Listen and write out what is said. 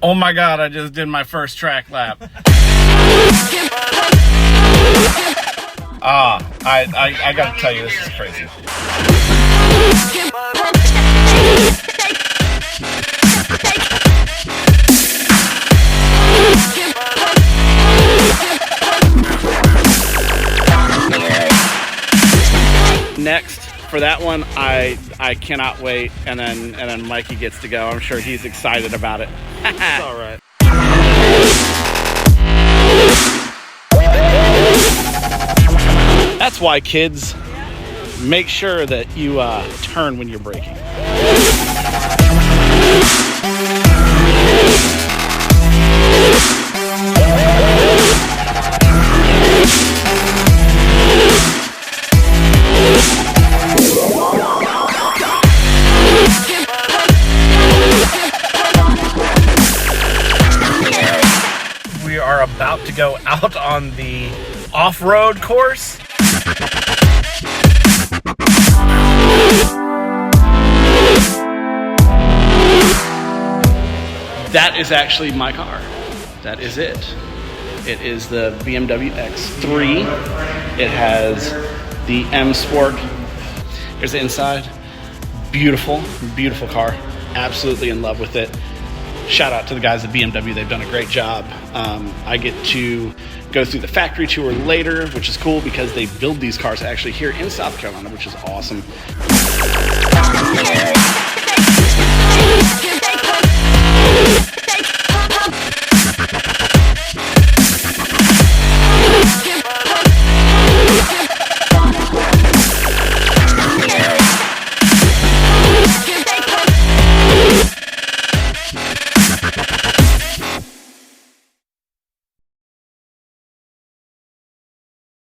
Oh my God, I just did my first track lap. I gotta tell you, this is crazy. Next, for that one, I cannot wait, and then Mikey gets to go. I'm sure he's excited about it. It's all right. That's why, kids, make sure that you turn when you're braking. We are about to go out on the off-road course. That is actually my car. That is it. It is the BMW X3. It has the M Sport. Here's the inside. Beautiful, beautiful car. Absolutely in love with it. Shout out to the guys at BMW. They've done a great job. I get to go through the factory tour later, which is cool because they build these cars actually here in South Carolina, which is awesome.